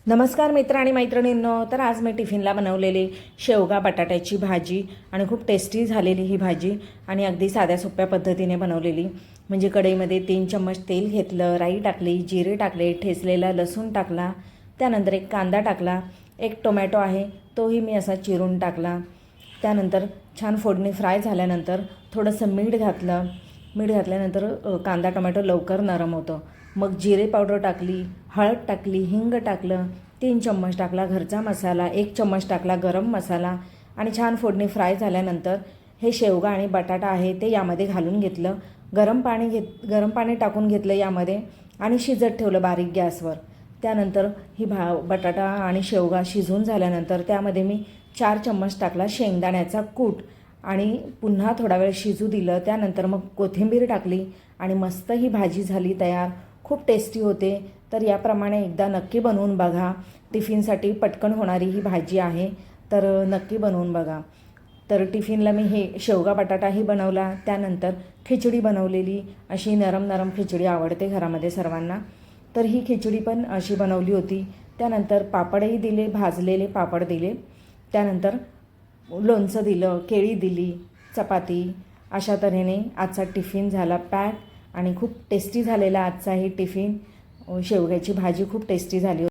नमस्कार मित्र आणि मैत्रिणींनो. तर आज मी टिफिनला बनवलेली शेवगा बटाट्याची भाजी आणि खूप टेस्टी झालेली ही भाजी आणि अगदी साध्या सोप्या पद्धतीने बनवलेली. म्हणजे कढईमध्ये 3 चम्मच तेल घेतलं, राई टाकली, जिरे टाकले, ठेचलेला लसूण टाकला, त्यानंतर एक कांदा टाकला, एक टोमॅटो आहे तोही मी असा चिरून टाकला. त्यानंतर छान फोडणी फ्राय झाल्यानंतर थोडंसं मीठ घातलं. मीठ घातल्यानंतर कांदा टोमॅटो लवकर नरम होतं. मग जिरे पावडर टाकली, हळद टाकली, हिंग टाकलं, 3 चम्मच टाकला घरचा मसाला, 1 चम्मच टाकला गरम मसाला आणि छान फोडणी फ्राय झाल्यानंतर हे शेवगा आणि बटाटा आहे ते यामध्ये घालून घेतलं. गरम पाणी टाकून घेतलं यामध्ये आणि शिजत ठेवलं बारीक गॅसवर. त्यानंतर ही बटाटा आणि शेवगा शिजून झाल्यानंतर त्यामध्ये मी 4 चम्मच टाकला शेंगदाण्याचा कूट आणि पुन्हा थोडा वेळ शिजू दिलं. त्यानंतर मग कोथिंबीर टाकली आणि मस्त ही भाजी झाली तयार. खूप टेस्टी होते. तर याप्रमाणे एकदा नक्की बनवून बघा. टिफिनसाठी पटकन होणारी ही भाजी आहे, तर नक्की बनवून बघा. तर टिफिनला मी हे शेवगा बटाटाही बनवला. त्यानंतर खिचडी बनवलेली, अशी नरम नरम खिचडी आवडते घरामध्ये सर्वांना. तर ही खिचडी पण अशी बनवली होती. त्यानंतर पापडही दिले, भाजलेले पापड दिले. त्यानंतर लोणचं दिलं, केळी दिली, चपाती. अशा तऱ्हेने आजचा टिफिन झाला पॅक आणि खूप टेस्टी झालेला आजचा ही टिफिन. शेवग्याची भाजी खूप टेस्टी झाली होती.